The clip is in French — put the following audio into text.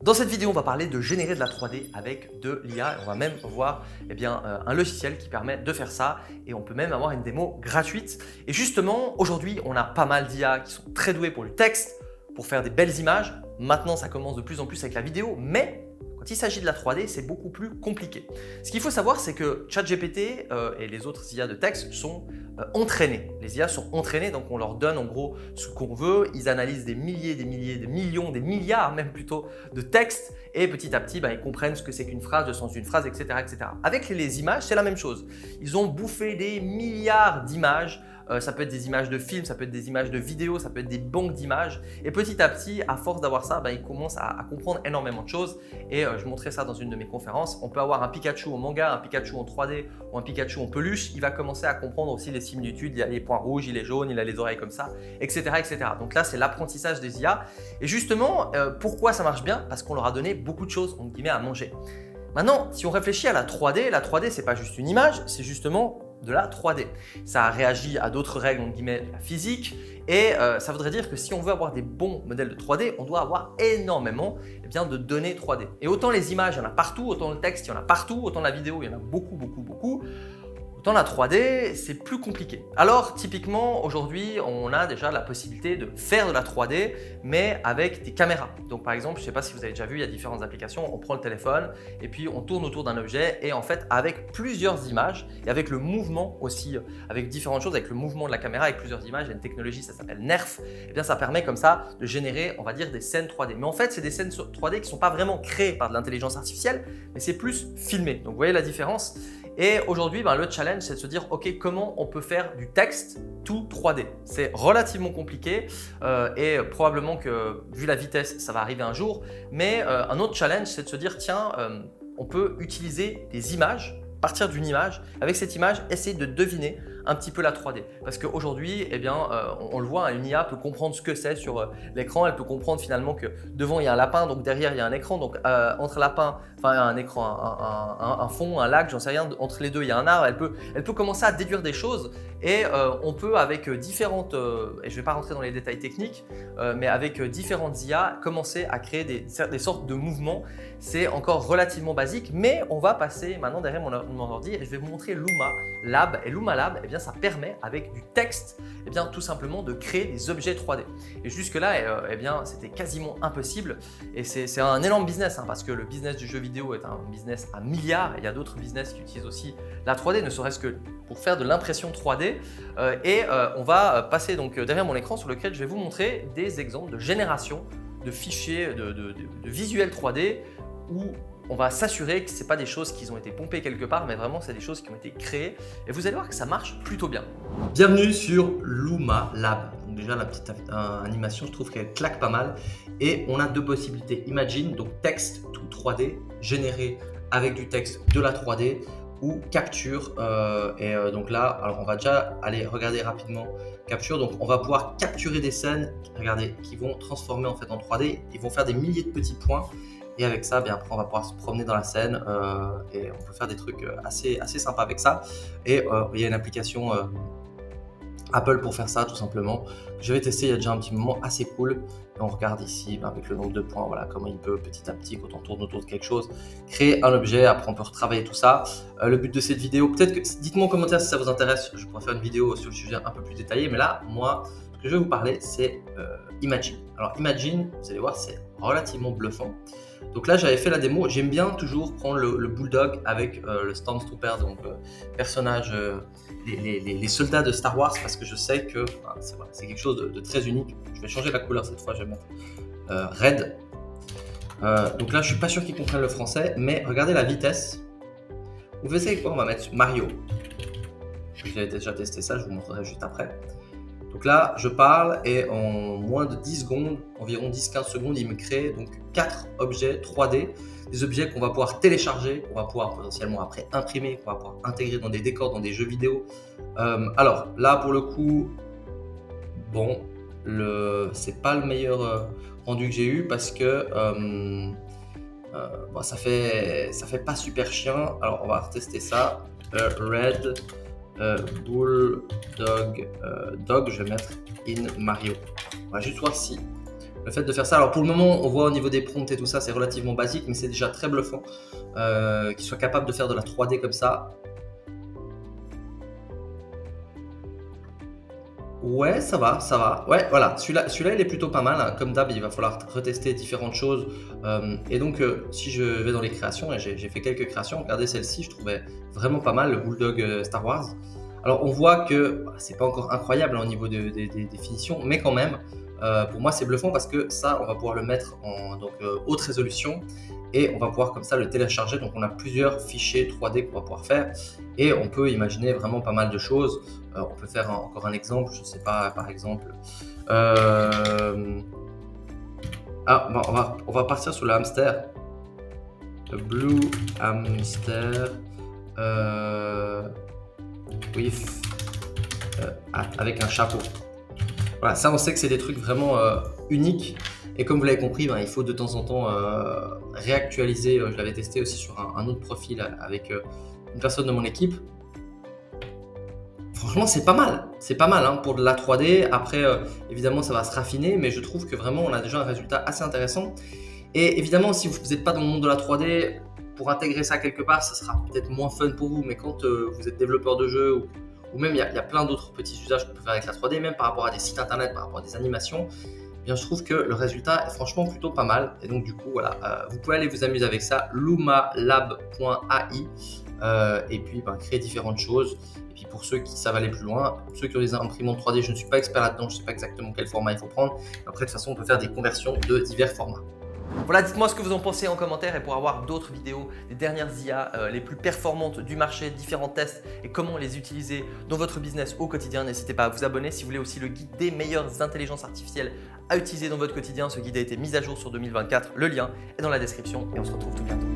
Dans cette vidéo, on va parler de générer de la 3D avec de l'IA. On va même voir un logiciel qui permet de faire ça et on peut même avoir une démo gratuite. Et justement, aujourd'hui, on a pas mal d'IA qui sont très doués pour le texte, pour faire des belles images. Maintenant, ça commence de plus en plus avec la vidéo, mais quand il s'agit de la 3D, c'est beaucoup plus compliqué. Ce qu'il faut savoir, c'est que ChatGPT et les autres IA de texte sont entraînés. Les IA sont entraînés, donc on leur donne en gros ce qu'on veut. Ils analysent des milliers, des millions, des milliards même plutôt de textes et petit à petit, ils comprennent ce que c'est qu'une phrase, le sens d'une phrase, etc., etc. Avec les images, c'est la même chose. Ils ont bouffé des milliards d'images. Ça peut être des images de films, ça peut être des images de vidéos, ça peut être des banques d'images. Et petit à petit, à force d'avoir ça, ils commencent à comprendre énormément de choses. Et je montrais ça dans une de mes conférences. On peut avoir un Pikachu en manga, un Pikachu en 3D ou un Pikachu en peluche. Il va commencer à comprendre aussi les similitudes. Il a les points rouges, il est jaune, il a les oreilles comme ça, etc., etc. Donc là, c'est l'apprentissage des IA. Et justement, pourquoi ça marche bien? Parce qu'on leur a donné beaucoup de choses, entre guillemets, à manger. Maintenant, si on réfléchit à la 3D, c'est pas juste une image, c'est justement de la 3D. Ça réagit à d'autres règles, entre guillemets, de la physique et ça voudrait dire que si on veut avoir des bons modèles de 3D, on doit avoir énormément de données 3D. Et autant les images, il y en a partout, autant le texte, il y en a partout, autant la vidéo, il y en a beaucoup. Autant la 3D, c'est plus compliqué. Alors, typiquement, aujourd'hui, on a déjà la possibilité de faire de la 3D, mais avec des caméras. Donc, par exemple, je ne sais pas si vous avez déjà vu, il y a différentes applications. On prend le téléphone et puis on tourne autour d'un objet et en fait, avec plusieurs images et avec le mouvement aussi, avec différentes choses, avec le mouvement de la caméra, avec plusieurs images, il y a une technologie, ça s'appelle NERF. Et bien, ça permet comme ça de générer, on va dire, des scènes 3D. Mais en fait, c'est des scènes 3D qui ne sont pas vraiment créées par de l'intelligence artificielle, mais c'est plus filmé. Donc, vous voyez la différence? Et aujourd'hui, le challenge, c'est de se dire, OK, comment on peut faire du texte tout 3D? C'est relativement compliqué et probablement que, vu la vitesse, ça va arriver un jour. Mais un autre challenge, c'est de se dire, tiens, on peut utiliser des images, partir d'une image, avec cette image, essayer de deviner un petit peu la 3D. Parce qu'aujourd'hui, on le voit, une IA peut comprendre ce que c'est sur l'écran. Elle peut comprendre finalement que devant, il y a un lapin, donc derrière, il y a un écran. Donc entre lapin, un écran, un fond, un lac, j'en sais rien, entre les deux, il y a un arbre. Elle peut commencer à déduire des choses et on peut, avec différentes, et je ne vais pas rentrer dans les détails techniques, mais avec différentes IA, commencer à créer des sortes de mouvements. C'est encore relativement basique, mais on va passer maintenant derrière mon ordi et je vais vous montrer Luma Lab. Et Luma Lab, ça permet avec du texte tout simplement de créer des objets 3D. Et jusque-là, c'était quasiment impossible. Et c'est un énorme business parce que le business du jeu vidéo est un business à milliards. Et il y a d'autres business qui utilisent aussi la 3D, ne serait-ce que pour faire de l'impression 3D. On va passer donc derrière mon écran sur lequel je vais vous montrer des exemples de génération de fichiers, de visuels 3D où on va s'assurer que ce n'est pas des choses qui ont été pompées quelque part, mais vraiment c'est des choses qui ont été créées. Et vous allez voir que ça marche plutôt bien. Bienvenue sur Luma Lab. Donc déjà la petite animation, je trouve qu'elle claque pas mal. Et on a deux possibilités. Imagine, donc texte tout 3D, généré avec du texte de la 3D ou capture. Donc là, alors on va déjà aller regarder rapidement capture. Donc on va pouvoir capturer des scènes, regardez, qui vont transformer en fait en 3D. Ils vont faire des milliers de petits points. Et avec ça, après, on va pouvoir se promener dans la scène et on peut faire des trucs assez sympas avec ça. Et il y a une application Apple pour faire ça, tout simplement. Je vais tester, il y a déjà un petit moment assez cool. Et on regarde ici, avec le nombre de points, voilà, comment il peut petit à petit, quand on tourne autour de quelque chose, créer un objet. Après, on peut retravailler tout ça. Le but de cette vidéo, peut-être que, dites-moi en commentaire si ça vous intéresse. Je pourrais faire une vidéo sur le sujet un peu plus détaillé. Mais là, moi, ce que je vais vous parler, c'est Imagine. Alors, Imagine, vous allez voir, c'est relativement bluffant. Donc là, j'avais fait la démo. J'aime bien toujours prendre le bulldog avec le Stormtrooper, donc personnage, les soldats de Star Wars, parce que je sais que c'est quelque chose de très unique. Je vais changer la couleur cette fois, je vais mettre red. Donc là, je suis pas sûr qu'ils comprennent le français, mais regardez la vitesse. Vous savez quoi? On va mettre Mario. J'ai déjà testé ça, je vous montrerai juste après. Donc là, je parle et en moins de 10 secondes, environ 10-15 secondes, il me crée donc 4 objets 3D, des objets qu'on va pouvoir télécharger, qu'on va pouvoir potentiellement après imprimer, qu'on va pouvoir intégrer dans des décors, dans des jeux vidéo. Alors là, pour le coup, bon, c'est pas le meilleur rendu que j'ai eu parce que ça fait pas super chien. Alors on va retester ça. Red bulldog dog, je vais mettre in Mario. On va juste voir si le fait de faire ça. Alors pour le moment, on voit au niveau des prompts et tout ça, c'est relativement basique, mais c'est déjà très bluffant qu'ils soient capables de faire de la 3D comme ça. Ouais, ça va, ça va. Ouais, voilà, celui-là, il est plutôt pas mal, hein. Comme d'hab, il va falloir retester différentes choses. Et donc, si je vais dans les créations, et j'ai fait quelques créations, regardez celle-ci, je trouvais vraiment pas mal, le Bulldog Star Wars. Alors, on voit que c'est pas encore incroyable, hein, au niveau des finitions, mais quand même, pour moi, c'est bluffant parce que ça, on va pouvoir le mettre en haute résolution et on va pouvoir comme ça le télécharger. Donc, on a plusieurs fichiers 3D qu'on va pouvoir faire et on peut imaginer vraiment pas mal de choses. On peut faire encore un exemple, je ne sais pas, par exemple. On va partir sur le hamster. Le Blue Hamster avec un chapeau. Voilà, ça on sait que c'est des trucs vraiment uniques. Et comme vous l'avez compris, il faut de temps en temps réactualiser. Je l'avais testé aussi sur un autre profil avec une personne de mon équipe. Franchement, c'est pas mal hein, pour de la 3D. Après, évidemment, ça va se raffiner, mais je trouve que vraiment, on a déjà un résultat assez intéressant. Et évidemment, si vous n'êtes pas dans le monde de la 3D, pour intégrer ça quelque part, ça sera peut-être moins fun pour vous. Mais quand vous êtes développeur de jeu ou même il y a plein d'autres petits usages qu'on peut faire avec la 3D, même par rapport à des sites internet, par rapport à des animations, eh bien, je trouve que le résultat est franchement plutôt pas mal. Et donc, du coup, voilà, vous pouvez aller vous amuser avec ça, lumalab.ai, et puis créer différentes choses. Et puis pour ceux qui savent aller plus loin, ceux qui ont des imprimantes 3D, je ne suis pas expert là-dedans, je ne sais pas exactement quel format il faut prendre. Après, de toute façon, on peut faire des conversions de divers formats. Voilà, dites-moi ce que vous en pensez en commentaire et pour avoir d'autres vidéos des dernières IA les plus performantes du marché, différents tests et comment les utiliser dans votre business au quotidien, n'hésitez pas à vous abonner. Si vous voulez aussi le guide des meilleures intelligences artificielles à utiliser dans votre quotidien, ce guide a été mis à jour sur 2024, le lien est dans la description et on se retrouve tout bientôt.